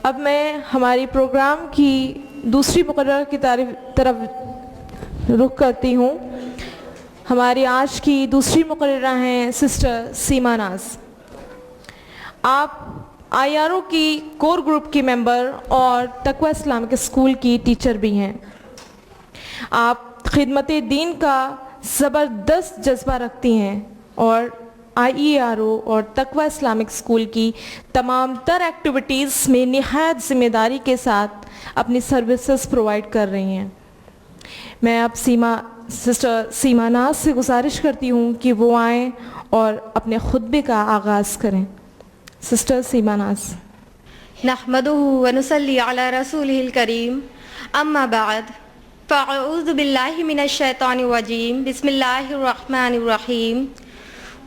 اب میں ہماری پروگرام کی دوسری مقررہ کی طرف رخ کرتی ہوں. ہماری آج کی دوسری مقررہ ہیں سسٹر سیما ناز. آپ آئی آر او کی کور گروپ کی ممبر اور تقویٰ اسلامک اسکول کی ٹیچر بھی ہیں. آپ خدمت دین کا زبردست جذبہ رکھتی ہیں اور آئی آر او اور تقویٰ اسلامک اسکول کی تمام تر ایکٹیویٹیز میں نہایت ذمہ داری کے ساتھ اپنی سروسز پرووائڈ کر رہی ہیں. میں اب سسٹر سیما ناز سے گزارش کرتی ہوں کہ وہ آئیں اور اپنے خطبے کا آغاز کریں. سسٹر سیما ناز. نحمدہ ونصلی علی رسولہ الکریم، اما بعد فاعوذ باللہ من الشیطان الرجیم، بسم اللہ الرحمن الرحیم.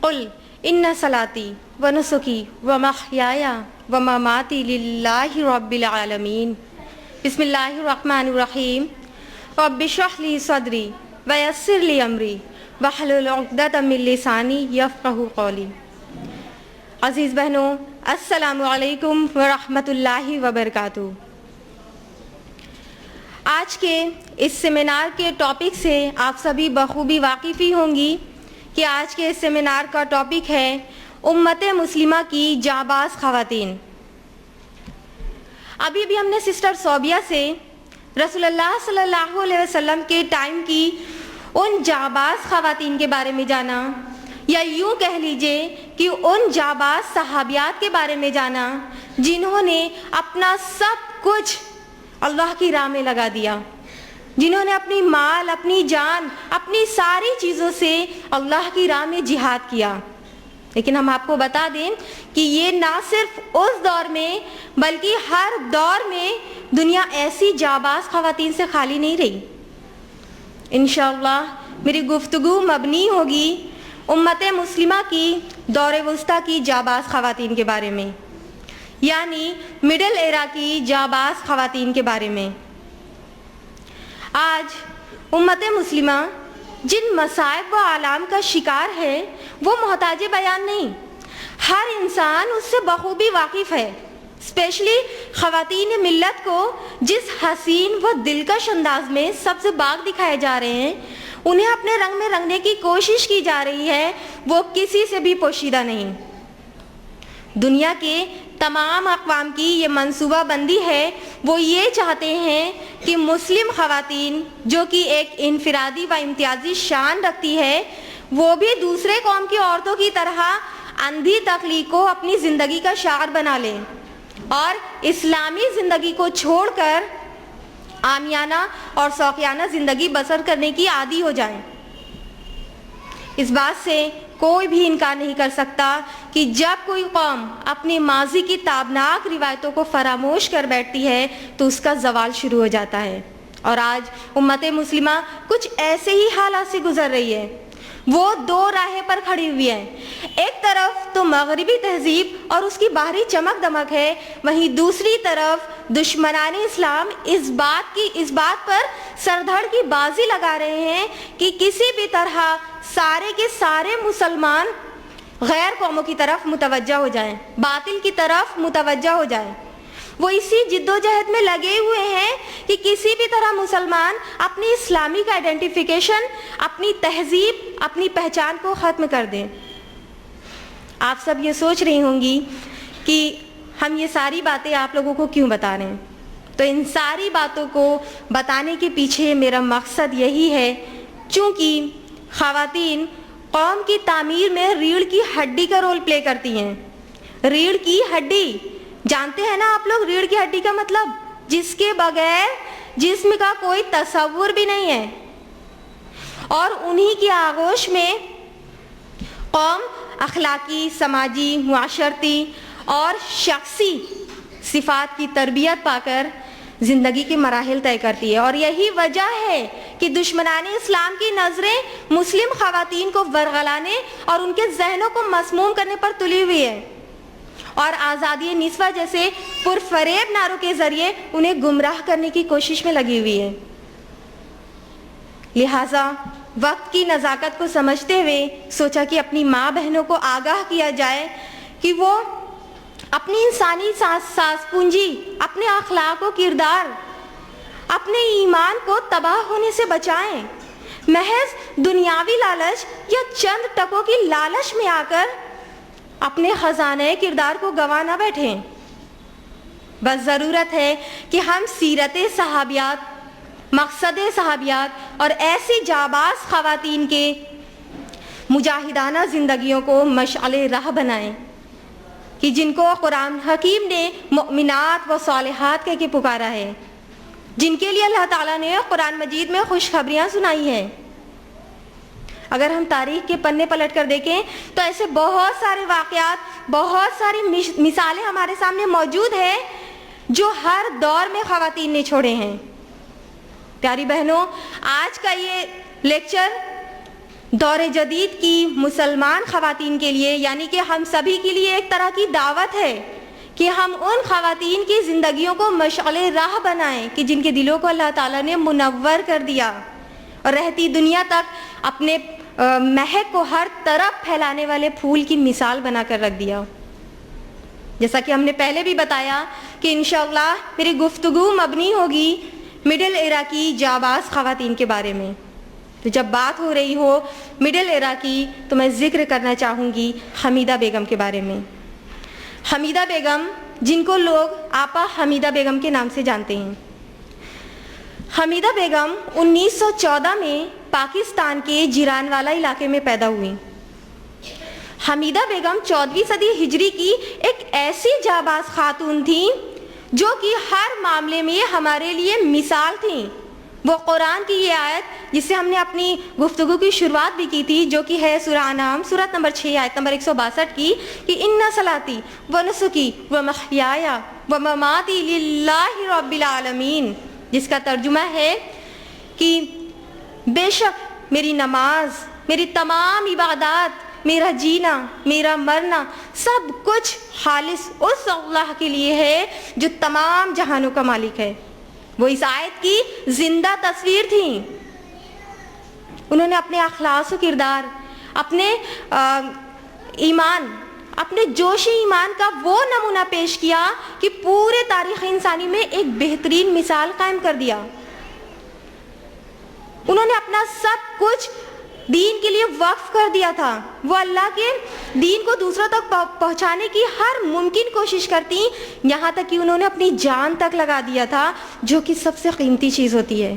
قل ان صلاتی ونسکی ومحیای ومماتی للہ رب العالمین. بسم اللہ الرحمن الرحیم. رب اشرح لی صدری ویسر لی امری واحلل عقدۃ من لسانی یفقہوا قولی. عزیز بہنوں، السلام علیکم ورحمۃ اللہ وبرکاتہ. آج کے اس سیمینار کے ٹاپک سے آپ سبھی بخوبی واقف ہی ہوں گی کہ آج کے اس سیمینار کا ٹاپک ہے امت مسلمہ کی جانباز خواتین. ابھی بھی ہم نے سسٹر صوبیہ سے رسول اللہ صلی اللہ علیہ وسلم کے ٹائم کی ان جانباز خواتین کے بارے میں جانا، یا یوں کہہ لیجئے کہ ان جانباز صحابیات کے بارے میں جانا جنہوں نے اپنا سب کچھ اللہ کی راہ میں لگا دیا، جنہوں نے اپنی مال، اپنی جان، اپنی ساری چیزوں سے اللہ کی راہ میں جہاد کیا. لیکن ہم آپ کو بتا دیں کہ یہ نہ صرف اس دور میں بلکہ ہر دور میں دنیا ایسی جانباز خواتین سے خالی نہیں رہی. انشاءاللہ میری گفتگو مبنی ہوگی امت مسلمہ کی دور وسطیٰ کی جانباز خواتین کے بارے میں، یعنی مڈل ایرا کی جانباز خواتین کے بارے میں. آج امت مسلمہ جن مصائب و آلام کا شکار ہے وہ محتاج بیان نہیں، ہر انسان اس سے بخوبی واقف ہے. اسپیشلی خواتین ملت کو جس حسین و دلکش انداز میں سبز باغ دکھائے جا رہے ہیں، انہیں اپنے رنگ میں رنگنے کی کوشش کی جا رہی ہے، وہ کسی سے بھی پوشیدہ نہیں. دنیا کے تمام اقوام کی یہ منصوبہ بندی ہے، وہ یہ چاہتے ہیں کہ مسلم خواتین جو کہ ایک انفرادی و امتیازی شان رکھتی ہے، وہ بھی دوسرے قوم کی عورتوں کی طرح اندھی تخلیق کو اپنی زندگی کا شعار بنا لیں اور اسلامی زندگی کو چھوڑ کر عامیانہ اور شوقیانہ زندگی بسر کرنے کی عادی ہو جائیں. اس بات سے کوئی بھی انکار نہیں کر سکتا کہ جب کوئی قوم اپنی ماضی کی تابناک روایتوں کو فراموش کر بیٹھتی ہے تو اس کا زوال شروع ہو جاتا ہے. اور آج امت مسلمہ کچھ ایسے ہی حالات سے گزر رہی ہے. وہ دو راہیں پر کھڑی ہوئی ہے، ایک طرف تو مغربی تہذیب اور اس کی باہری چمک دمک ہے، وہیں دوسری طرف دشمنان اسلام اس بات پر سردھڑ کی بازی لگا رہے ہیں کہ کسی بھی طرح سارے کے سارے مسلمان غیر قوموں کی طرف متوجہ ہو جائیں، باطل کی طرف متوجہ ہو جائیں. وہ اسی جد و جہد میں لگے ہوئے ہیں کہ کسی بھی طرح مسلمان اپنی اسلامک آئیڈینٹیفیکیشن، اپنی تہذیب، اپنی پہچان کو ختم کر دیں. آپ سب یہ سوچ رہی ہوں گی کہ ہم یہ ساری باتیں آپ لوگوں کو کیوں بتا رہے ہیں. تو ان ساری باتوں کو بتانے کے پیچھے میرا مقصد یہی ہے، چونکہ خواتین قوم کی تعمیر میں ریڑھ کی ہڈی کا رول پلے کرتی ہیں. ریڑھ کی ہڈی جانتے ہیں نا آپ لوگ، ریڑھ کی ہڈی کا مطلب جس کے بغیر جسم کا کوئی تصور بھی نہیں ہے. اور انہی کی آغوش میں قوم اخلاقی، سماجی، معاشرتی اور شخصی صفات کی تربیت پا کر زندگی کے مراحل طے کرتی ہے. اور یہی وجہ ہے کہ دشمنان اسلام کی نظریں مسلم خواتین کو ورغلانے اور ان کے ذہنوں کو مسموم کرنے پر تلی ہوئی ہے، اور آزادی نسواں جیسے پرفریب نعروں کے ذریعے انہیں گمراہ کرنے کی کوشش میں لگی ہوئی ہے. لہٰذا وقت کی نزاکت کو سمجھتے ہوئے سوچا کہ اپنی ماں بہنوں کو آگاہ کیا جائے کہ وہ اپنی انسانی ساز پونجی، اپنے اخلاق و کردار، اپنے ایمان کو تباہ ہونے سے بچائیں۔ محض دنیاوی لالچ یا چند ٹکوں کی لالچ میں آ کر اپنے خزانہ کردار کو گنوا نہ بیٹھیں۔ بس ضرورت ہے کہ ہم سیرت صحابیات، مقصد صحابیات اور ایسی جاباز خواتین کے مجاہدانہ زندگیوں کو مشعل راہ بنائیں کہ جن کو قرآن حکیم نے مؤمنات و صالحات کہہ کے پکارا ہے، جن کے لیے اللہ تعالیٰ نے قرآن مجید میں خوشخبریاں سنائی ہیں۔ اگر ہم تاریخ کے پنے پلٹ کر دیکھیں تو ایسے بہت سارے واقعات، بہت ساری مثالیں ہمارے سامنے موجود ہیں جو ہر دور میں خواتین نے چھوڑے ہیں۔ پیاری بہنوں، آج کا یہ لیکچر دور جدید کی مسلمان خواتین کے لیے، یعنی کہ ہم سبھی کے لیے ایک طرح کی دعوت ہے کہ ہم ان خواتین کی زندگیوں کو مشعل راہ بنائیں کہ جن کے دلوں کو اللہ تعالیٰ نے منور کر دیا اور رہتی دنیا تک اپنے مہک کو ہر طرف پھیلانے والے پھول کی مثال بنا کر رکھ دیا۔ جیسا کہ ہم نے پہلے بھی بتایا کہ انشاءاللہ میری گفتگو مبنی ہوگی مڈل ایرا کی جاباز خواتین کے بارے میں۔ تو جب بات ہو رہی ہو مڈل ایرا کی تو میں ذکر کرنا چاہوں گی حمیدہ بیگم کے بارے میں۔ حمیدہ بیگم، جن کو لوگ آپا حمیدہ بیگم کے نام سے جانتے ہیں۔ حمیدہ بیگم 1914 میں پاکستان کے جیرانوالا علاقے میں پیدا ہوئی۔ حمیدہ بیگم 14ویں صدی ہجری کی ایک ایسی جاباز خاتون تھیں جو کہ ہر معاملے میں ہمارے لیے مثال تھیں۔ وہ قرآن کی یہ آیت جس سے ہم نے اپنی گفتگو کی شروعات بھی کی تھی، جو کہ ہے سورہ انعام سورۃ نمبر 6 آیت نمبر 162 کی، کہ ان صلاتی و نسکی و محیای و مماتی للہ رب العالمین، جس کا ترجمہ ہے کہ بے شک میری نماز، میری تمام عبادات، میرا جینا، میرا مرنا، سب کچھ خالص اس اللہ کے لیے ہے جو تمام جہانوں کا مالک ہے۔ وہ اس آیت کی زندہ تصویر تھیں۔ انہوں نے اپنے اخلاص و کردار، اپنے ایمان، اپنے جوش ایمان کا وہ نمونہ پیش کیا کہ پورے تاریخ انسانی میں ایک بہترین مثال قائم کر دیا۔ انہوں نے اپنا سب کچھ دین کے لیے وقف کر دیا تھا۔ وہ اللہ کے دین کو دوسروں تک پہنچانے کی ہر ممکن کوشش کرتی، یہاں تک کہ انہوں نے اپنی جان تک لگا دیا تھا، جو کہ سب سے قیمتی چیز ہوتی ہے۔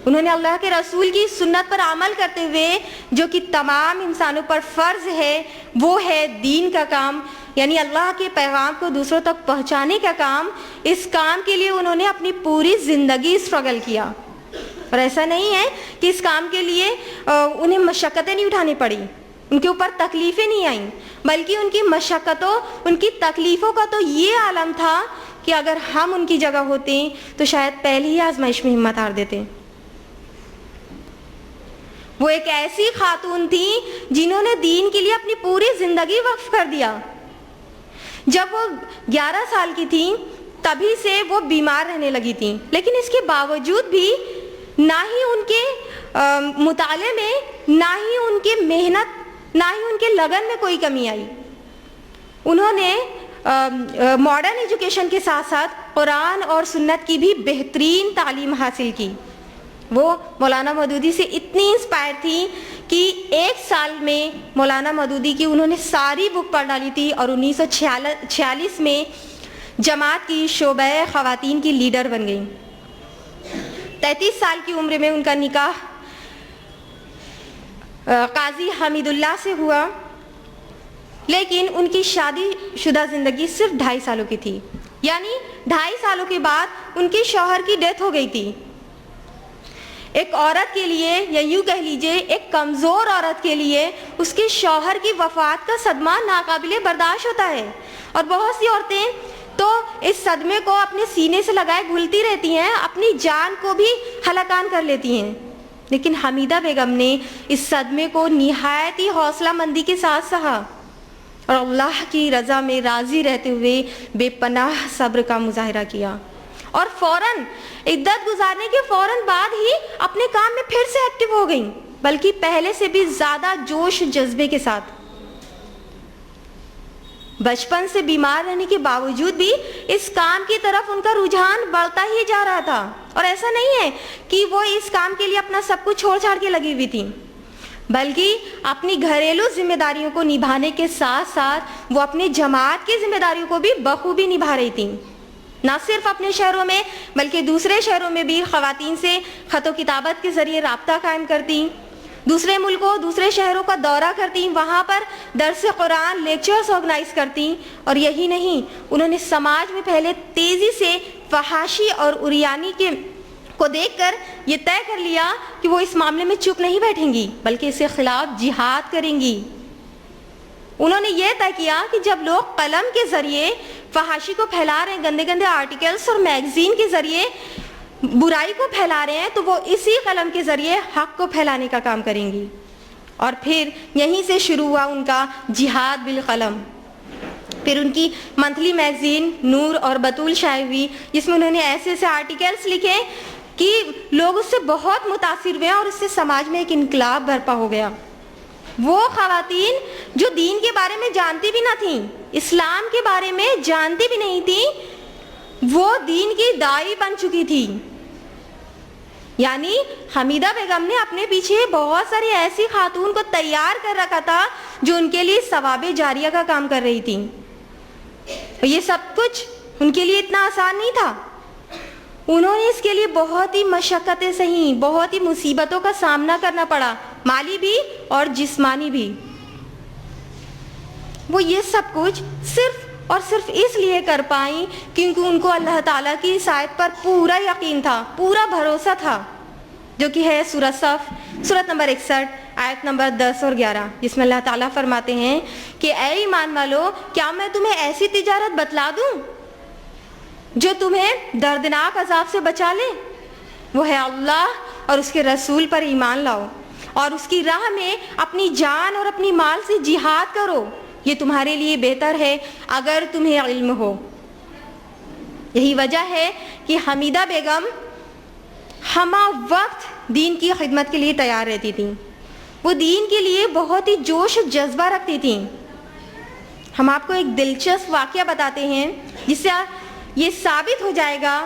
انہوں نے اللہ کے رسول کی سنت پر عمل کرتے ہوئے جو کہ تمام انسانوں پر فرض ہے، وہ ہے دین کا کام، یعنی اللہ کے پیغام کو دوسروں تک پہنچانے کا کام۔ اس کام کے لیے انہوں نے اپنی پوری زندگی اسٹرگل کیا، اور ایسا نہیں ہے کہ اس کام کے لیے انہیں مشقتیں نہیں اٹھانی پڑی، ان کے اوپر تکلیفیں نہیں آئیں، بلکہ ان کی مشقتوں، ان کی تکلیفوں کا تو یہ عالم تھا کہ اگر ہم ان کی جگہ ہوتے تو شاید پہلی ہی آزمائش میں ہمت ہار دیتے۔ وہ ایک ایسی خاتون تھی جنہوں نے دین کے لیے اپنی پوری زندگی وقف کر دیا۔ جب وہ 11 سال کی تھیں تبھی سے وہ بیمار رہنے لگی تھیں، لیکن اس کے باوجود بھی نہ ہی ان کے مطالعے میں، نہ ہی ان کی محنت، نہ ہی ان کے لگن میں کوئی کمی آئی۔ انہوں نے ماڈرن ایجوکیشن کے ساتھ ساتھ قرآن اور سنت کی بھی بہترین تعلیم حاصل کی۔ وہ مولانا مودودی سے اتنی انسپائر تھی کہ 1 سال میں مولانا مودودی کی انہوں نے ساری بک پڑھ ڈالی تھی، اور 1946 میں جماعت کی شعبہ خواتین کی لیڈر بن گئیں۔ 33 سال کی عمر میں ان کا نکاح قاضی حمید اللہ سے ہوا، لیکن ان کی شادی شدہ زندگی صرف 2.5 سالوں کی تھی، یعنی 2.5 سالوں کے بعد ان کے شوہر کی ڈیتھ ہو گئی تھی۔ ایک عورت کے لیے، یا یوں کہہ لیجئے ایک کمزور عورت کے لیے، اس کے شوہر کی وفات کا صدمہ ناقابل برداشت ہوتا ہے، اور بہت سی عورتیں تو اس صدمے کو اپنے سینے سے لگائے گھلتی رہتی ہیں، اپنی جان کو بھی ہلاکان کر لیتی ہیں، لیکن حمیدہ بیگم نے اس صدمے کو نہایت ہی حوصلہ مندی کے ساتھ سہا، اور اللہ کی رضا میں راضی رہتے ہوئے بے پناہ صبر کا مظاہرہ کیا، اور فوراً عدت گزارنے کے فوراً بعد ہی اپنے کام میں پھر سے ایکٹیو ہو گئیں، بلکہ پہلے سے بھی زیادہ جوش جذبے کے ساتھ۔ بچپن سے بیمار رہنے کے باوجود بھی اس کام کی طرف ان کا رجحان بڑھتا ہی جا رہا تھا. اور ایسا نہیں ہے کہ وہ اس کام کے لیے اپنا سب کچھ چھوڑ چھاڑ کے لگی ہوئی تھی، بلکہ اپنی گھریلو ذمہ داریوں کو نبھانے کے ساتھ ساتھ وہ اپنے جماعت کی ذمہ داریوں کو بھی بخوبی نبھا رہی تھیں. نہ صرف اپنے شہروں میں بلکہ دوسرے شہروں میں بھی خواتین سے خط و کتابت کے ذریعے رابطہ قائم کرتی، دوسرے ملکوں دوسرے شہروں کا دورہ کرتی، وہاں پر درس قرآن لیکچرز آرگنائز کرتی. اور یہی نہیں، انہوں نے سماج میں پہلے تیزی سے فحاشی اور عریانی کو دیکھ کر یہ طے کر لیا کہ وہ اس معاملے میں چپ نہیں بیٹھیں گی بلکہ اس کے خلاف جہاد کریں گی. انہوں نے یہ طے کیا کہ جب لوگ قلم کے ذریعے فحاشی کو پھیلا رہے ہیں، گندے گندے آرٹیکلز اور میگزین کے ذریعے برائی کو پھیلا رہے ہیں، تو وہ اسی قلم کے ذریعے حق کو پھیلانے کا کام کریں گی. اور پھر یہیں سے شروع ہوا ان کا جہاد بالقلم. پھر ان کی منتھلی میگزین نور اور بطول شائع ہوئی، جس میں انہوں نے ایسے ایسے آرٹیکلز لکھے کہ لوگ اس سے بہت متاثر ہوئے اور اس سے سماج میں ایک انقلاب برپا ہو گیا. وہ خواتین جو دین کے بارے میں جانتی بھی نہ تھیں، اسلام کے بارے میں جانتی بھی نہیں تھیں، وہ دین کی داعی بن چکی تھی. یعنی حمیدہ بیگم نے اپنے پیچھے بہت ساری ایسی خاتون کو تیار کر رکھا تھا جو ان کے لیے ثواب جاریہ کا کام کر رہی تھیں. اور یہ سب کچھ ان کے لیے اتنا آسان نہیں تھا. انہوں نے اس کے لیے بہت ہی مشقتیں سہیں، بہت ہی مصیبتوں کا سامنا کرنا پڑا، مالی بھی اور جسمانی بھی. وہ یہ سب کچھ صرف اور صرف اس لیے کر پائیں کیونکہ ان کو اللہ تعالیٰ کی اس آیت پر پورا یقین تھا، پورا بھروسہ تھا، جو کہ ہے سورہ صف سورۃ نمبر 61 آیت نمبر 10 اور 11، جس میں اللہ تعالیٰ فرماتے ہیں کہ اے ایمان والو، کیا میں تمہیں ایسی تجارت بتلا دوں جو تمہیں دردناک عذاب سے بچا لے؟ وہ ہے اللہ اور اس کے رسول پر ایمان لاؤ اور اس کی راہ میں اپنی جان اور اپنی مال سے جہاد کرو، یہ تمہارے لیے بہتر ہے اگر تمہیں علم ہو. یہی وجہ ہے کہ حمیدہ بیگم ہمہ وقت دین کی خدمت کے لیے تیار رہتی تھیں. وہ دین کے لیے بہت ہی جوش و جذبہ رکھتی تھیں. ہم آپ کو ایک دلچسپ واقعہ بتاتے ہیں جس سے یہ ثابت ہو جائے گا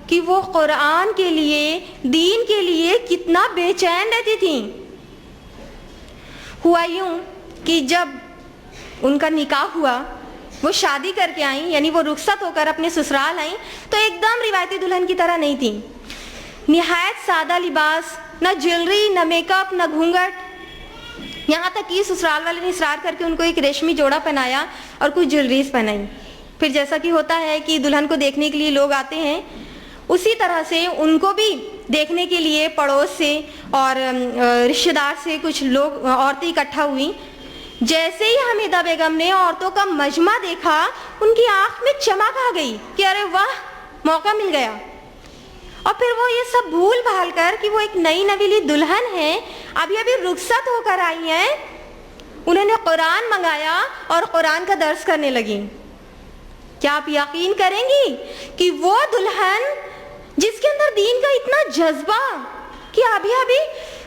کہ وہ قرآن کے لیے، دین کے لیے کتنا بے چین رہتی تھیں. ہوا یوں کہ جب ان کا نکاح ہوا، وہ شادی کر کے آئیں، یعنی وہ رخصت ہو کر اپنے سسرال آئیں، تو ایک دم روایتی دلہن کی طرح نہیں تھیں. نہایت سادہ لباس، نہ جویلری، نہ میک اپ، نہ گھونگھٹ، یہاں تک کہ سسرال والے نے اصرار کر کے ان کو ایک ریشمی جوڑا پہنایا اور کچھ جویلریز پہنائی. پھر جیسا کہ ہوتا ہے کہ دلہن کو دیکھنے کے لیے لوگ آتے ہیں، اسی طرح سے ان کو بھی دیکھنے کے لیے پڑوس سے اور رشتہ دار سے کچھ لوگ، عورتیں اکٹھا ہوئیں. جیسے ہی حمیدہ بیگم نے عورتوں کا مجمع دیکھا، ان کی آنکھ میں چمک آ گئی کہ ارے واہ، موقع مل گیا. اور پھر وہ یہ سب بھول بھال کر کہ وہ ایک نئی نویلی دلہن ہے، ابھی رخصت ہو کر آئی ہیں، انہوں نے قرآن منگایا اور قرآن کا درس کرنے لگیں. کیا آپ یقین کریں گی کہ وہ دلہن جس کے اندر دین کا اتنا جذبہ کہ ابھی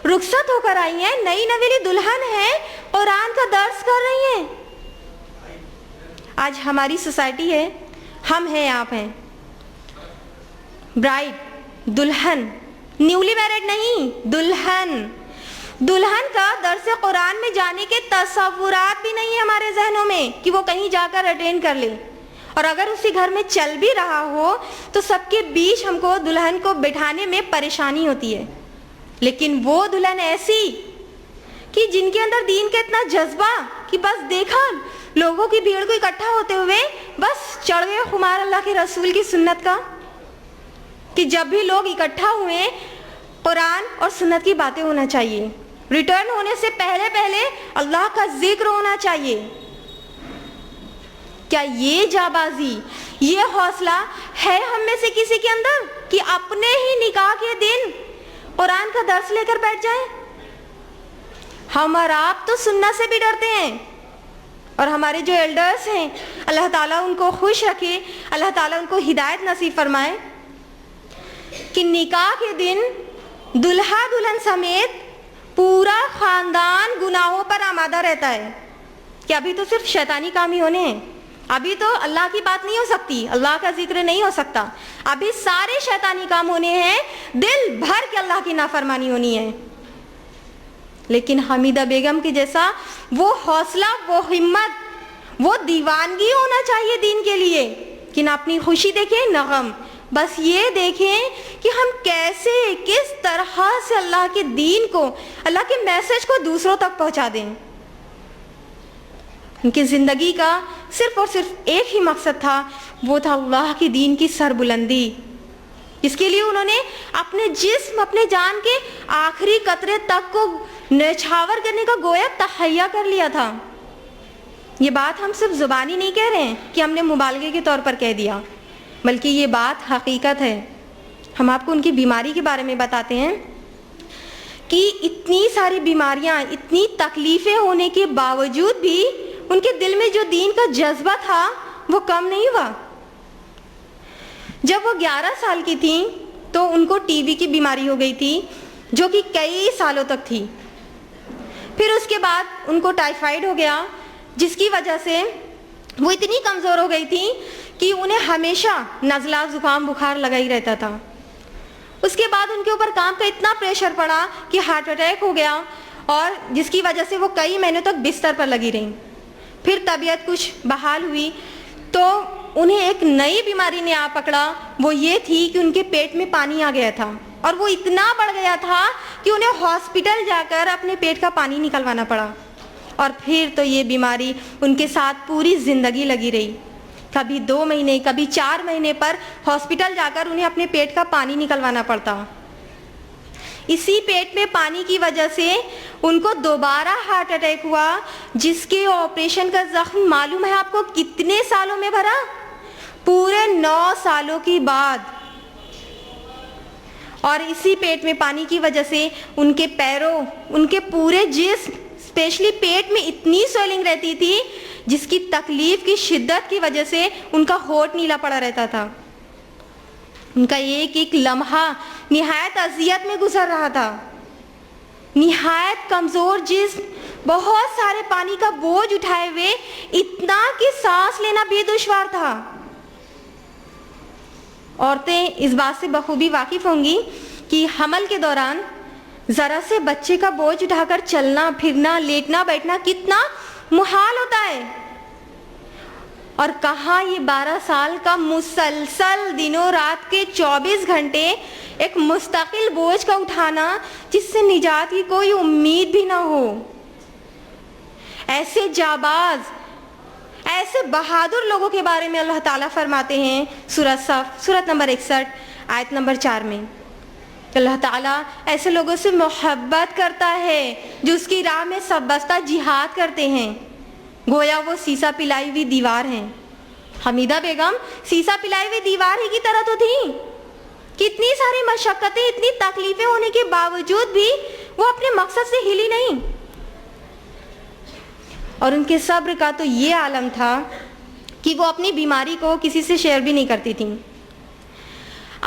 رخصت ہو کر آئی ہیں، نئی نویلی دلہن ہے، قرآن کا درس کر رہی ہیں. آج ہماری سوسائٹی ہے، ہم ہیں، آپ ہیں، برائڈ، دلہن، نیولی میرڈ نہیں، دلہن کا درس قرآن میں جانے کے تصورات بھی نہیں ہیں ہمارے ذہنوں میں کہ وہ کہیں جا کر اٹینڈ کر لے. اور اگر اسی گھر میں چل بھی رہا ہو تو سب کے بیچ ہم کو دلہن کو بٹھانے میں پریشانی ہوتی ہے. لیکن وہ دلہن ایسی کہ جن کے اندر دین کا اتنا جذبہ کہ بس دیکھا لوگوں کی بھیڑ کو اکٹھا ہوتے ہوئے بس چڑھ گئے خمار اللہ کے رسول کی سنت کا، کہ جب بھی لوگ اکٹھا ہوئے قرآن اور سنت کی باتیں ہونا چاہیے، ریٹرن ہونے سے پہلے اللہ کا ذکر ہونا چاہیے. کیا یہ جابازی، یہ حوصلہ ہے ہم میں سے کسی کے اندر کہ اپنے ہی نکاح کے دن قرآن کا درس لے کر بیٹھ جائیں؟ ہم اور آپ تو سننا سے بھی ڈرتے ہیں، اور ہمارے جو ایلڈرز ہیں، اللہ تعالیٰ ان کو خوش رکھے، اللہ تعالیٰ ان کو ہدایت نصیب فرمائے، کہ نکاح کے دن دلہا دلہن سمیت پورا خاندان گناہوں پر آمادہ رہتا ہے. کہ ابھی تو صرف شیطانی کام ہی ہونے ہیں، ابھی تو اللہ کی بات نہیں ہو سکتی, اللہ کا ذکر نہیں ہو سکتا, ابھی سارے شیطانی کام ہونے ہیں, دل بھر کے اللہ کی نافرمانی ہونی ہے. لیکن حمیدہ بیگم کے جیسا وہ حوصلہ, وہ ہمت, وہ دیوانگی ہونا چاہیے دین کے لیے کہ نہ اپنی خوشی دیکھیں نہ غم, بس یہ دیکھیں کہ ہم کیسے, کس طرح سے اللہ کے دین کو, اللہ کے میسج کو دوسروں تک پہنچا دیں. ان کی زندگی کا صرف اور صرف ایک ہی مقصد تھا, وہ تھا اللہ کے دین کی سربلندی, جس کے لیے انہوں نے اپنے جسم, اپنے جان کے آخری قطرے تک کو نچھاور کرنے کا گویا تہیا کر لیا تھا. یہ بات ہم صرف زبانی نہیں کہہ رہے ہیں کہ ہم نے مبالغے کے طور پر کہہ دیا, بلکہ یہ بات حقیقت ہے. ہم آپ کو ان کی بیماری کے بارے میں بتاتے ہیں کہ اتنی ساری بیماریاں, اتنی تکلیفیں ہونے کے باوجود بھی ان کے دل میں جو دین کا جذبہ تھا وہ کم نہیں ہوا. جب وہ 11 سال کی تھیں تو ان کو ٹی بی کی بیماری ہو گئی تھی, جو کہ کئی سالوں تک تھی. پھر اس کے بعد ان کو ٹائیفائڈ ہو گیا, جس کی وجہ سے وہ اتنی کمزور ہو گئی تھی کہ انہیں ہمیشہ نزلہ, زکام, بخار لگا ہی رہتا تھا. اس کے بعد ان کے اوپر کام کا اتنا پریشر پڑا کہ ہارٹ اٹیک ہو گیا, اور جس کی وجہ سے وہ کئی مہینوں تک بستر پر لگی رہیں. پھر طبیعت کچھ بحال ہوئی تو انہیں ایک نئی بیماری نے آ پکڑا, وہ یہ تھی کہ ان کے پیٹ میں پانی آ گیا تھا, اور وہ اتنا بڑھ گیا تھا کہ انہیں ہاسپٹل جا کر اپنے پیٹ کا پانی نکلوانا پڑا. اور پھر تو یہ بیماری ان کے ساتھ پوری زندگی لگی رہی, کبھی 2 مہینے, کبھی 4 مہینے پر ہاسپٹل جا کر انہیں اپنے پیٹ کا پانی نکلوانا پڑتا. اسی پیٹ میں پانی کی وجہ سے ان کو دوبارہ ہارٹ اٹیک ہوا, جس کے آپریشن کا زخم معلوم ہے آپ کو کتنے سالوں میں بھرا؟ پورے 9 سالوں کی بعد. اور اسی پیٹ میں پانی کی وجہ سے ان کے پیروں, ان کے پورے جسم, اسپیشلی پیٹ میں اتنی سویلنگ رہتی تھی جس کی تکلیف کی شدت کی وجہ سے ان کا ہونٹ نیلا پڑا رہتا تھا. ان کا ایک ایک لمحہ نہایت اذیت میں گزر رہا تھا. نہایت کمزور جسم, بہت سارے پانی کا بوجھ اٹھائے ہوئے, اتنا کہ سانس لینا بھی دشوار تھا. عورتیں اس بات سے بخوبی واقف ہوں گی کہ حمل کے دوران ذرا سے بچے کا بوجھ اٹھا کر چلنا, پھرنا, لیٹنا, بیٹھنا کتنا محال ہوتا ہے. اور کہاں یہ 12 سال کا مسلسل دنوں رات کے 24 گھنٹے ایک مستقل بوجھ کا اٹھانا جس سے نجات کی کوئی امید بھی نہ ہو. ایسے جاباز, ایسے بہادر لوگوں کے بارے میں اللہ تعالیٰ فرماتے ہیں سورہ صف, سورۃ نمبر 61 آیت نمبر 4 میں. اللہ تعالیٰ ایسے لوگوں سے محبت کرتا ہے جو اس کی راہ میں سب بستہ جہاد کرتے ہیں, گویا وہ سیسا پلائی ہوئی دیوار ہیں. حمیدہ بیگم سیسا پلائی ہوئی دیوار ہی کی طرح تو تھیں. کتنی ساری مشقتیں, اتنی تکلیفیں ہونے کے باوجود بھی وہ اپنے مقصد سے ہلی نہیں. اور ان کے صبر کا تو یہ عالم تھا کہ وہ اپنی بیماری کو کسی سے شیئر بھی نہیں کرتی تھیں.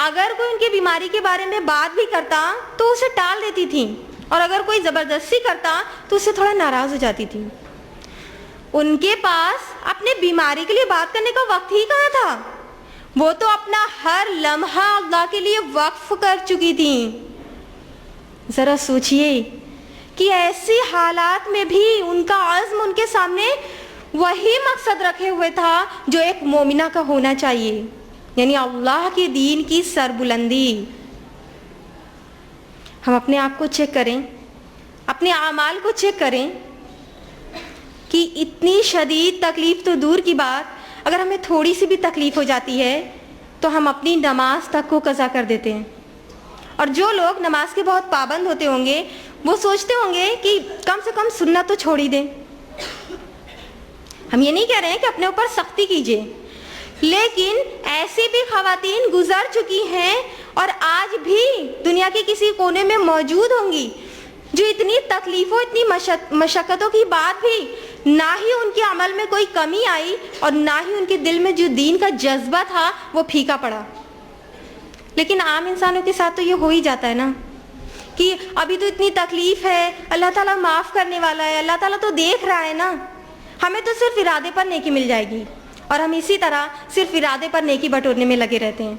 اگر کوئی ان کی بیماری کے بارے میں بات بھی کرتا تو اسے ٹال دیتی تھیں, اور اگر کوئی زبردستی کرتا تو اسے تھوڑا ناراض ہو جاتی تھی. ان کے پاس اپنے بیماری کے لیے بات کرنے کا وقت ہی کہاں تھا. وہ تو اپنا ہر لمحہ اللہ کے لیے وقف کر چکی تھیں. ذرا سوچئے کہ ایسی حالات میں بھی ان کا عزم ان کے سامنے وہی مقصد رکھے ہوئے تھا جو ایک مومنہ کا ہونا چاہیے, یعنی اللہ کے دین کی سربلندی. ہم اپنے آپ کو چیک کریں, اپنے اعمال کو چیک کریں کہ اتنی شدید تکلیف تو دور کی بات, اگر ہمیں تھوڑی سی بھی تکلیف ہو جاتی ہے تو ہم اپنی نماز تک کو قضا کر دیتے ہیں. اور جو لوگ نماز کے بہت پابند ہوتے ہوں گے وہ سوچتے ہوں گے کہ کم سے کم سنت تو چھوڑ ہی دیں. ہم یہ نہیں کہہ رہے ہیں کہ اپنے اوپر سختی کیجیے, لیکن ایسی بھی خواتین گزر چکی ہیں اور آج بھی دنیا کے کسی کونے میں موجود ہوں گی جو اتنی تکلیفوں, اتنی مشقتوں کی بعد بھی نہ ہی ان کے عمل میں کوئی کمی آئی اور نہ ہی ان کے دل میں جو دین کا جذبہ تھا وہ پھیکا پڑا. لیکن عام انسانوں کے ساتھ تو یہ ہو ہی جاتا ہے نا کہ ابھی تو اتنی تکلیف ہے, اللہ تعالیٰ معاف کرنے والا ہے, اللہ تعالیٰ تو دیکھ رہا ہے نا, ہمیں تو صرف ارادے پر نیکی مل جائے گی. اور ہم اسی طرح صرف ارادے پر نیکی بٹورنے میں لگے رہتے ہیں،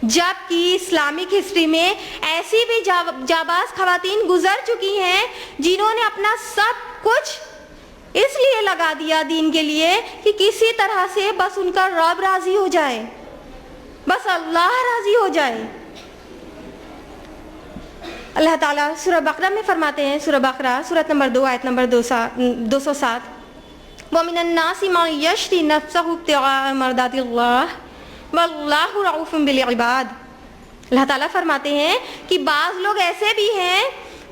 جبکہ اسلامک ہسٹری میں ایسی بھی جاباز خواتین گزر چکی ہیں جنہوں نے اپنا سب کچھ اس لیے لگا دیا دین کے لیے کہ کسی طرح سے بس ان کا رب راضی ہو جائے، بس اللہ راضی ہو جائے۔ اللہ تعالیٰ سورہ بقرہ میں فرماتے ہیں، سورہ بقرہ سورۃ نمبر 2 آیت نمبر 207، وَمِنَ النَّاسِ مَن يَشْرِي نَفْسَهُ ابْتِغَاءَ مَرْضَاتِ اللَّهِ وَاللَّهُ رَءُوفٌ بِالْعِبَادِ۔ اللہ تعالیٰ فرماتے ہیں کہ بعض لوگ ایسے بھی ہیں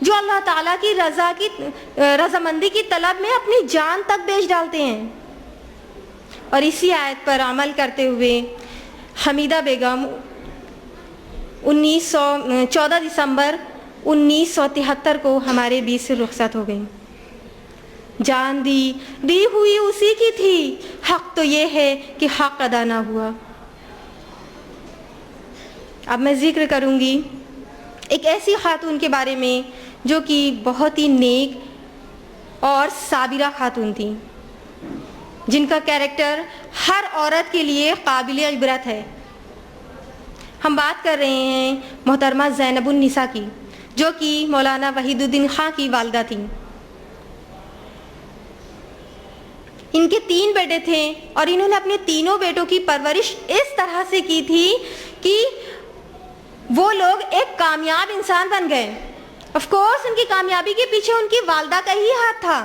جو اللہ تعالیٰ کی رضامندی کی طلب میں اپنی جان تک بیچ ڈالتے ہیں۔ اور اسی آیت پر عمل کرتے ہوئے حمیدہ بیگم 14 دسمبر 1973 کو ہمارے بیچ سے رخصت ہو گئی۔ جان دی ہوئی اسی کی تھی، حق تو یہ ہے کہ حق ادا نہ ہوا۔ اب میں ذکر کروں گی ایک ایسی خاتون کے بارے میں جو کہ بہت ہی نیک اور صابرہ خاتون تھی، جن کا کیریکٹر ہر عورت کے لیے قابل عبرت ہے۔ ہم بات کر رہے ہیں محترمہ زینب النساء کی، جو کہ مولانا وحید الدین خان کی والدہ تھیں۔ ان کے 3 بیٹے تھے اور انہوں نے اپنے تینوں بیٹوں کی پرورش اس طرح سے کی تھی کہ وہ لوگ ایک کامیاب انسان بن گئے۔ آف کورس ان کی کامیابی کے پیچھے ان کی والدہ کا ہی ہاتھ تھا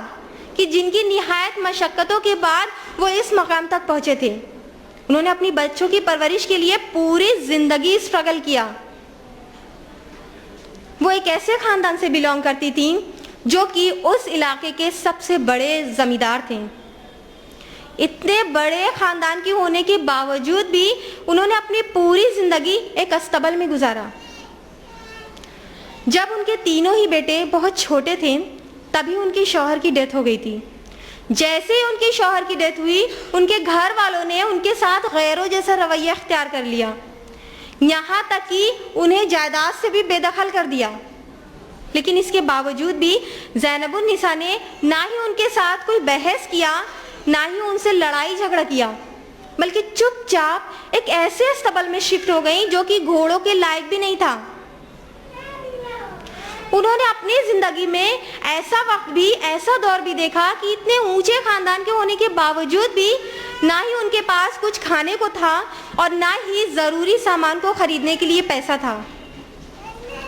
کہ جن کی نہایت مشقتوں کے بعد وہ اس مقام تک پہنچے تھے۔ انہوں نے اپنی بچوں کی پرورش کے لیے پوری زندگی اسٹرگل کیا۔ وہ ایک ایسے خاندان سے بلونگ کرتی تھیں جو کہ اس علاقے کے سب سے بڑے زمیندار تھے۔ اتنے بڑے خاندان کے ہونے کے باوجود بھی انہوں نے اپنی پوری زندگی ایک استبل میں گزارا۔ جب ان کے تینوں ہی بیٹے بہت چھوٹے تھے تبھی ان کے شوہر کی ڈیتھ ہو گئی تھی۔ جیسے ہی ان کے شوہر کی ڈیتھ ہوئی، ان کے گھر والوں نے ان کے ساتھ غیروں جیسا رویہ اختیار کر لیا، یہاں تک کہ انہیں جائیداد سے بھی بے دخل کر دیا۔ لیکن اس کے باوجود بھی زینب النساء نے نہ ہی ان کے ساتھ کوئی بحث کیا، نہ ہی ان سے لڑائی جھگڑا کیا، بلکہ چپ چاپ ایک ایسے استبل میں شفٹ ہو گئیں جو کہ گھوڑوں کے لائق بھی نہیں تھا۔ انہوں نے اپنی زندگی میں ایسا وقت بھی، ایسا دور بھی دیکھا کہ اتنے اونچے خاندان کے ہونے کے باوجود بھی نہ ہی ان کے پاس کچھ کھانے کو تھا اور نہ ہی ضروری سامان کو خریدنے کے لیے پیسہ تھا۔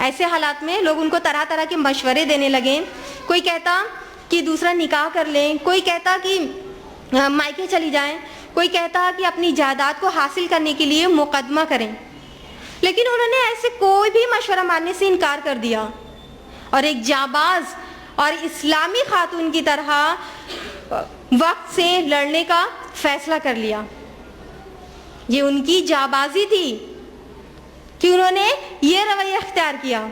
ایسے حالات میں لوگ ان کو طرح طرح کے مشورے دینے لگے۔ کوئی کہتا کہ دوسرا نکاح کر لیں، کوئی کہتا کہ مائکے چلی جائیں، کوئی کہتا کہ اپنی جائیداد کو حاصل کرنے کے لیے مقدمہ کریں۔ لیکن انہوں نے ایسے کوئی بھی مشورہ ماننے سے انکار کر دیا اور ایک جانباز اور اسلامی خاتون کی طرح وقت سے لڑنے کا فیصلہ کر لیا۔ یہ ان کی جانبازی تھی کہ انہوں نے یہ رویہ اختیار کیا۔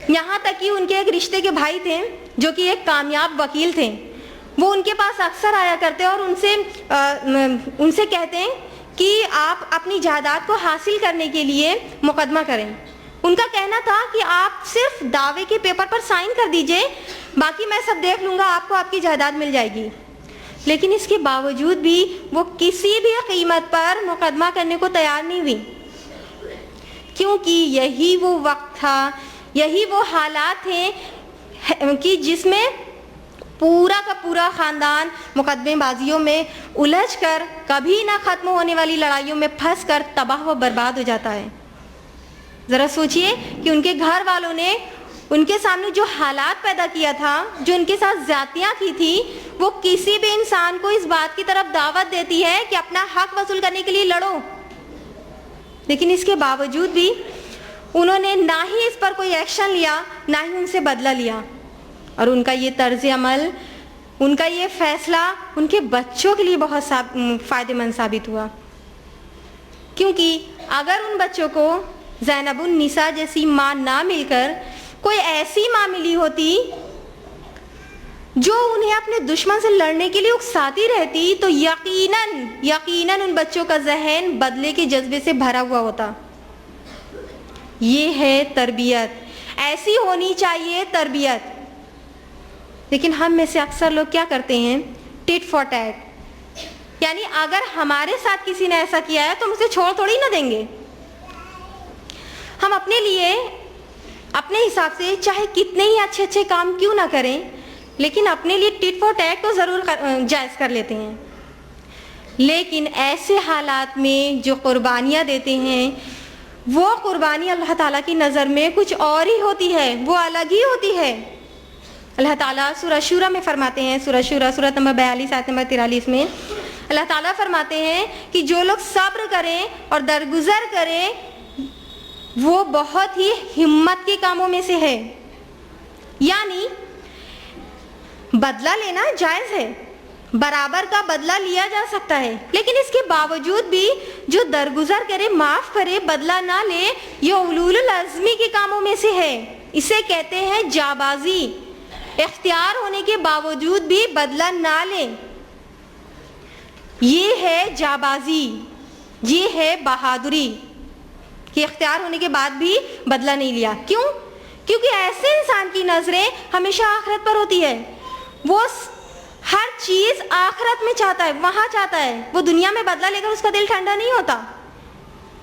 یہاں تک کہ ان کے ایک رشتے کے بھائی تھے جو کہ ایک کامیاب وکیل تھے، وہ ان کے پاس اکثر آیا کرتے اور ان سے کہتے ہیں کہ آپ اپنی جائیداد کو حاصل کرنے کے لیے مقدمہ کریں۔ ان کا کہنا تھا کہ آپ صرف دعوے کے پیپر پر سائن کر دیجئے، باقی میں سب دیکھ لوں گا، آپ کو آپ کی جائیداد مل جائے گی۔ لیکن اس کے باوجود بھی وہ کسی بھی قیمت پر مقدمہ کرنے کو تیار نہیں ہوئی، کیونکہ یہی وہ وقت تھا، یہی وہ حالات تھے کہ جس میں پورا کا پورا خاندان مقدمے بازیوں میں الجھ کر کبھی نہ ختم ہونے والی لڑائیوں میں پھنس کر تباہ و برباد ہو جاتا ہے۔ ذرا سوچئے کہ ان کے گھر والوں نے ان کے سامنے جو حالات پیدا کیا تھا، جو ان کے ساتھ زیادتیاں کی تھی، وہ کسی بھی انسان کو اس بات کی طرف دعوت دیتی ہے کہ اپنا حق وصول کرنے کے لیے لڑو۔ لیکن اس کے باوجود بھی انہوں نے نہ ہی اس پر کوئی ایکشن لیا، نہ ہی ان سے بدلہ لیا، اور ان کا یہ طرز عمل، ان کا یہ فیصلہ ان کے بچوں کے لیے بہت فائدہ مند ثابت ہوا، کیونکہ اگر ان بچوں کو زینب النساء جیسی ماں نہ مل کر کوئی ایسی ماں ملی ہوتی جو انہیں اپنے دشمن سے لڑنے کے لیے اکساتی رہتی، تو یقیناً ان بچوں کا ذہن بدلے کے جذبے سے بھرا ہوا ہوتا۔ یہ ہے تربیت، ایسی ہونی چاہیے تربیت۔ لیکن ہم میں سے اکثر لوگ کیا کرتے ہیں؟ ٹٹ فار ٹیٹ، یعنی اگر ہمارے ساتھ کسی نے ایسا کیا ہے تو ہم اسے چھوڑ تھوڑی نہ دیں گے. ہم اپنے لیے اپنے حساب سے چاہے کتنے ہی اچھے اچھے کام کیوں نہ کریں, لیکن اپنے لیے ٹٹ فار ٹیٹ تو ضرور جائز کر لیتے ہیں. لیکن ایسے حالات میں جو قربانیاں دیتے ہیں وہ قربانی اللہ تعالیٰ کی نظر میں کچھ اور ہی ہوتی ہے, وہ الگ ہی ہوتی ہے. اللہ تعالیٰ سورہ شورى میں فرماتے ہیں, سورہ شورى سورۃ نمبر 42 آیت نمبر 43 میں اللہ تعالیٰ فرماتے ہیں کہ جو لوگ صبر کریں اور درگزر کریں وہ بہت ہی ہمت کے کاموں میں سے ہے. یعنی بدلہ لینا جائز ہے, برابر کا بدلہ لیا جا سکتا ہے, لیکن اس کے باوجود بھی جو درگزر کرے, معاف کرے, بدلہ نہ لے, یہ اولول العزمی کے کاموں میں سے ہے. اسے کہتے ہیں جابازی. اختیار ہونے کے باوجود بھی بدلہ نہ لے, یہ ہے جابازی, یہ ہے بہادری کہ اختیار ہونے کے بعد بھی بدلہ نہیں لیا. کیوں؟ کیونکہ ایسے انسان کی نظریں ہمیشہ آخرت پر ہوتی ہے. وہ ہر چیز آخرت میں چاہتا ہے, وہاں چاہتا ہے. وہ دنیا میں بدلہ لے کر اس کا دل ٹھنڈا نہیں ہوتا.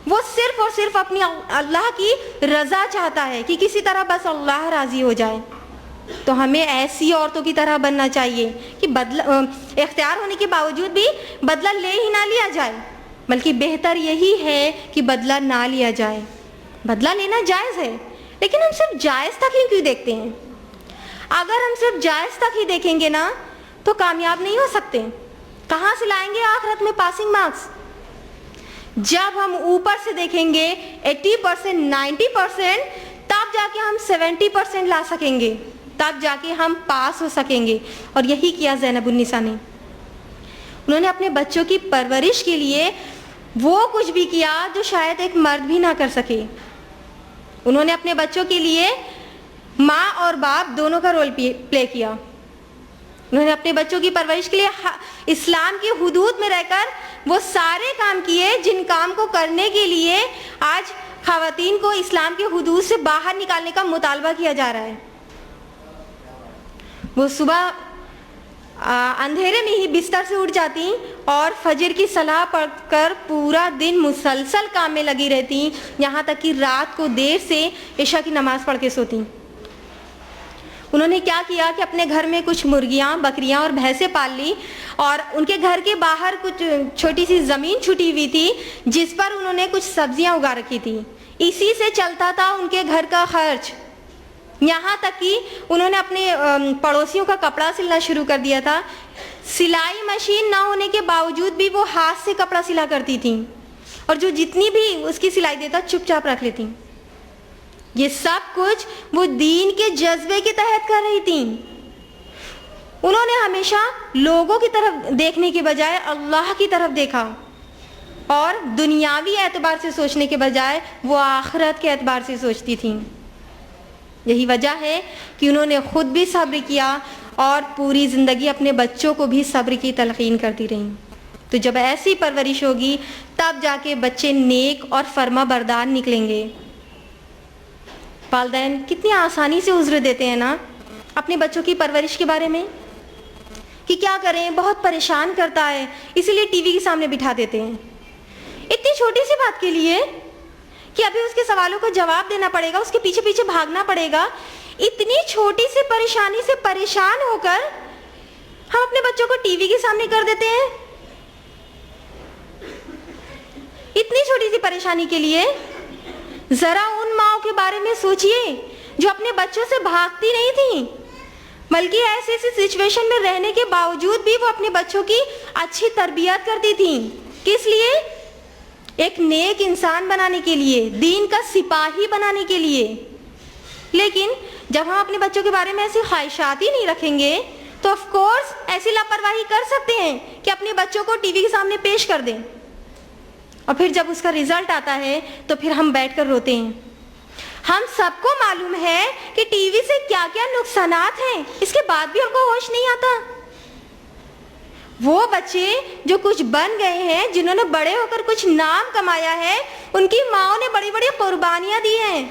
وہ صرف اور صرف اپنی اللہ کی رضا چاہتا ہے کہ کسی طرح بس اللہ راضی ہو جائے. تو ہمیں ایسی عورتوں کی طرح بننا چاہیے کہ اختیار ہونے کے باوجود بھی بدلہ لے ہی نہ لیا جائے, بلکہ بہتر یہی ہے کہ بدلہ نہ لیا جائے. بدلہ لینا جائز ہے, لیکن ہم صرف جائز تک ہی کیوں دیکھتے ہیں؟ اگر ہم صرف جائز تک ہی دیکھیں گے نا تو کامیاب نہیں ہو سکتے. کہاں سے لائیں گے آخرت میں پاسنگ مارکس؟ جب ہم اوپر سے دیکھیں گے 80%, 90%, تب جا کے ہم 70% لا سکیں گے, تب جا کے ہم پاس ہو سکیں گے. اور یہی کیا زینب النساء نے. انہوں نے اپنے بچوں کی پرورش کے لیے وہ کچھ بھی کیا جو شاید ایک مرد بھی نہ کر سکے. انہوں نے اپنے بچوں کے لیے ماں اور باپ دونوں کا رول پلے کیا. انہوں نے اپنے بچوں کی پرورش کے لیے اسلام کی حدود میں رہ کر وہ سارے کام کیے جن کام کو کرنے کے لیے آج خواتین کو اسلام کے حدود سے باہر نکالنے کا مطالبہ کیا جا رہا ہے. وہ صبح اندھیرے میں ہی بستر سے اٹھ جاتی اور فجر کی صلاح پڑھ کر پورا دن مسلسل کام میں لگی رہتی, یہاں تک کہ رات کو دیر سے عشاء کی نماز پڑھ کے سوتی. انہوں نے کیا کیا کہ اپنے گھر میں کچھ مرغیاں, بکریاں اور بھینسیں پال لی, اور ان کے گھر کے باہر کچھ چھوٹی سی زمین چھٹی ہوئی تھی جس پر انہوں نے کچھ سبزیاں اگا رکھی تھی. اسی سے چلتا تھا ان کے گھر کا خرچ. یہاں تک کہ انہوں نے اپنے پڑوسیوں کا کپڑا سلنا شروع کر دیا تھا. سلائی مشین نہ ہونے کے باوجود بھی وہ ہاتھ سے کپڑا سلا کرتی تھیں, اور جو جتنی بھی اس کی سلائی دیتا چپ چاپ رکھ لیتی. یہ سب کچھ وہ دین کے جذبے کے تحت کر رہی تھیں. انہوں نے ہمیشہ لوگوں کی طرف دیکھنے کے بجائے اللہ کی طرف دیکھا, اور دنیاوی اعتبار سے سوچنے کے بجائے وہ آخرت کے اعتبار سے سوچتی تھیں. یہی وجہ ہے کہ انہوں نے خود بھی صبر کیا اور پوری زندگی اپنے بچوں کو بھی صبر کی تلقین کرتی رہیں. تو جب ایسی پرورش ہوگی تب جا کے بچے نیک اور فرما بردار نکلیں گے. والدین کتنی آسانی سے عذر دیتے ہیں نا اپنے بچوں کی پرورش کے بارے میں کہ کیا کریں, بہت پریشان کرتا ہے, اسی لیے ٹی وی کے سامنے بٹھا دیتے ہیں. اتنی چھوٹی سی بات کے لیے کہ ابھی اس کے سوالوں کو جواب دینا پڑے گا, اس کے پیچھے پیچھے بھاگنا پڑے گا. اتنی چھوٹی سی پریشانی سے پریشان ہو کر ہم اپنے بچوں کو ٹی وی کے سامنے کر دیتے ہیں. اتنی چھوٹی سی پریشانی کے لیے ذرا ان ماؤں کے بارے میں سوچئے جو اپنے بچوں سے بھاگتی نہیں تھیں, بلکہ ایسی سچویشن میں رہنے کے باوجود بھی وہ اپنے بچوں کی اچھی تربیت کرتی تھیں. کس لیے؟ ایک نیک انسان بنانے کے لیے, دین کا سپاہی بنانے کے لیے. لیکن جب ہم اپنے بچوں کے بارے میں ایسی خواہشات ہی نہیں رکھیں گے تو آف کورس ایسی لاپرواہی کر سکتے ہیں کہ اپنے بچوں کو ٹی وی کے سامنے پیش کر دیں, اور پھر جب اس کا رزلٹ آتا ہے تو پھر ہم بیٹھ کر روتے ہیں. ہم سب کو معلوم ہے کہ ٹی وی سے کیا کیا نقصانات ہیں, اس کے بعد بھی ہم کو ہوش نہیں آتا. وہ بچے جو کچھ بن گئے ہیں, جنہوں نے بڑے ہو کر کچھ نام کمایا ہے, ان کی ماؤں نے بڑی بڑی قربانیاں دی ہیں.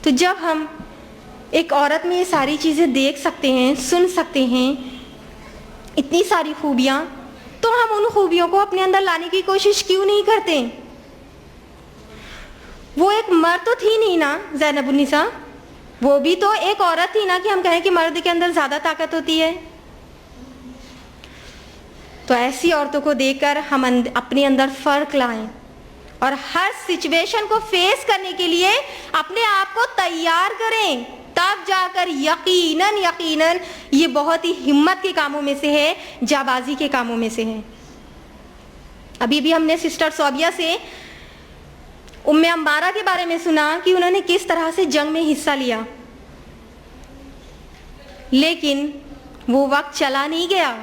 تو جب ہم ایک عورت میں یہ ساری چیزیں دیکھ سکتے ہیں, سن سکتے ہیں, اتنی ساری خوبیاں، تو ہم ان خوبیوں کو اپنے اندر لانے کی کوشش کیوں نہیں کرتے؟ وہ ایک مرد تو تھی نہیں نا زینب النساء، وہ بھی تو ایک عورت تھی نا کہ ہم کہیں کہ مرد کے اندر زیادہ طاقت ہوتی ہے۔ تو ایسی عورتوں کو دیکھ کر ہم اپنے اندر فرق لائیں اور ہر سچویشن کو فیس کرنے کے لیے اپنے آپ کو تیار کریں، تب جا کر یقیناً یہ بہت ہی ہمت کے کاموں میں سے ہے، جانبازی کے کاموں میں سے ہے۔ ابھی بھی ہم نے سسٹر صوبیہ سے ام عمارہ کے بارے میں سنا کہ انہوں نے کس طرح سے جنگ میں حصہ لیا، لیکن وہ وقت چلا نہیں گیا۔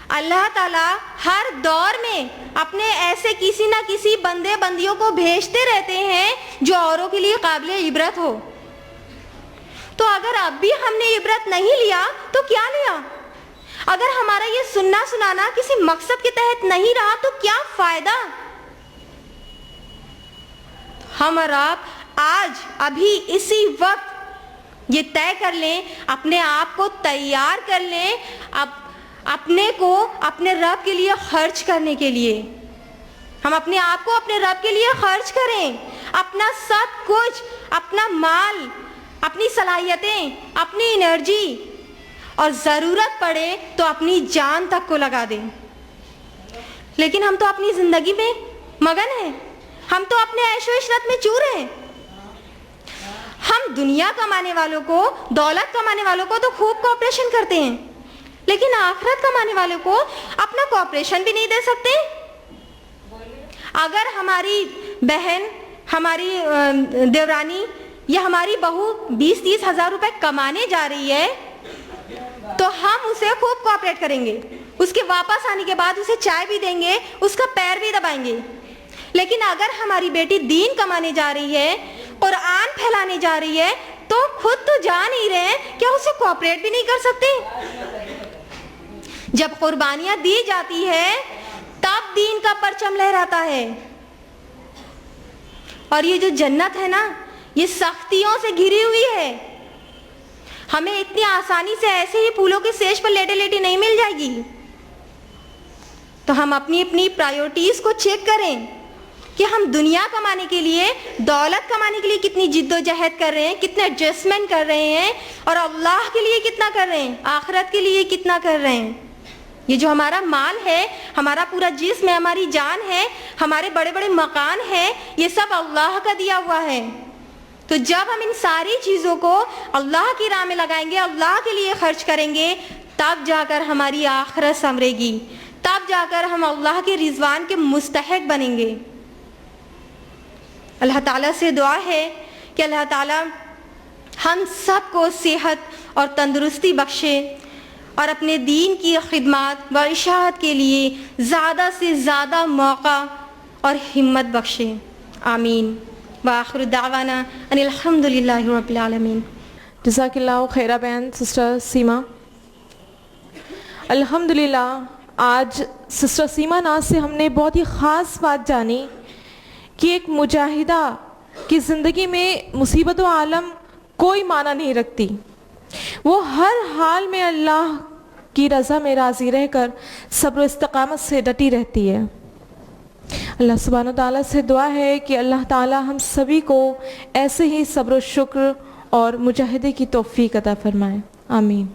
اللہ تعالیٰ ہر دور میں اپنے ایسے کسی نہ کسی بندے بندیوں کو بھیجتے رہتے ہیں جو اوروں کے لیے قابل عبرت ہو۔ تو اگر اب بھی ہم نے عبرت نہیں لیا تو کیا لیا؟ اگر ہمارا یہ سننا سنانا کسی مقصد کے تحت نہیں رہا تو کیا فائدہ؟ ہم اور آپ آج ابھی اسی وقت یہ طے کر لیں، اپنے آپ کو تیار کر لیں، اپنے کو اپنے رب کے لیے خرچ کرنے کے لیے۔ ہم اپنے آپ کو اپنے رب کے لیے خرچ کریں، اپنا سب کچھ، اپنا مال، اپنی صلاحیتیں، اپنی انرجی، اور ضرورت پڑے تو اپنی جان تک کو لگا دیں۔ لیکن ہم تو اپنی زندگی میں مگن ہیں، ہم تو اپنے عیش و عشرت میں چور ہیں۔ ہم دنیا کمانے والوں کو، دولت کمانے والوں کو تو خوب کوآپریشن کرتے ہیں، لیکن آخرت کمانے والوں کو اپنا کوآپریشن بھی نہیں دے سکتے۔ اگر ہماری بہن، ہماری دیورانی یا ہماری بہو 20-30 ہزار روپے کمانے جا رہی ہے تو ہم اسے خوب کوآپریٹ کریں گے، اس کے واپس آنے کے بعد اسے چائے بھی دیں گے، اس کا پیر بھی دبائیں گے۔ لیکن اگر ہماری بیٹی دین کمانے جا رہی ہے، قرآن پھیلانے جا رہی ہے، تو خود تو جا نہیں رہے، کیا اسے کوآپریٹ بھی نہیں کر سکتے؟ جب قربانیاں دی جاتی ہے تب دین کا پرچم لہراتا ہے۔ اور یہ جو جنت ہے نا، یہ سختیوں سے گھری ہوئی ہے، ہمیں اتنی آسانی سے ایسے ہی پھولوں کے سیج پر لیٹے لیٹے نہیں مل جائے گی۔ تو ہم اپنی پرائیورٹیز کو چیک کریں کہ ہم دنیا کمانے کے لیے، دولت کمانے کے لیے کتنی جد و جہد کر رہے ہیں، کتنے ایڈجسٹمنٹ کر رہے ہیں، اور اللہ کے لیے کتنا کر رہے ہیں، آخرت کے لیے کتنا کر رہے ہیں۔ یہ جو ہمارا مال ہے، ہمارا پورا جسم ہے، ہماری جان ہے، ہمارے بڑے بڑے مکان ہیں، یہ سب اللہ کا دیا ہوا ہے۔ تو جب ہم ان ساری چیزوں کو اللہ کی راہ میں لگائیں گے، اللہ کے لیے خرچ کریں گے، تب جا کر ہماری آخرت سنورے گی، تب جا کر ہم اللہ کے رضوان کے مستحق بنیں گے۔ اللہ تعالیٰ سے دعا ہے کہ اللہ تعالیٰ ہم سب کو صحت اور تندرستی بخشے، اور اپنے دین کی خدمات و اشاعت کے لیے زیادہ سے زیادہ موقع اور ہمت بخشے، آمین۔ وآخر دعوانا ان الحمدللہ رب العالمین۔ جزاک اللہ خیرہ بیان سسٹر سیما۔ الحمدللہ آج سسٹر سیما ناز سے ہم نے بہت ہی خاص بات جانی کہ ایک مجاہدہ کی زندگی میں مصیبت و عالم کوئی معنی نہیں رکھتی، وہ ہر حال میں اللہ کی رضا میں راضی رہ کر صبر و استقامت سے ڈٹی رہتی ہے۔ اللہ سبحانہ وتعالیٰ سے دعا ہے کہ اللہ تعالیٰ ہم سبھی کو ایسے ہی صبر و شکر اور مجاہدے کی توفیق عطا فرمائے، آمین۔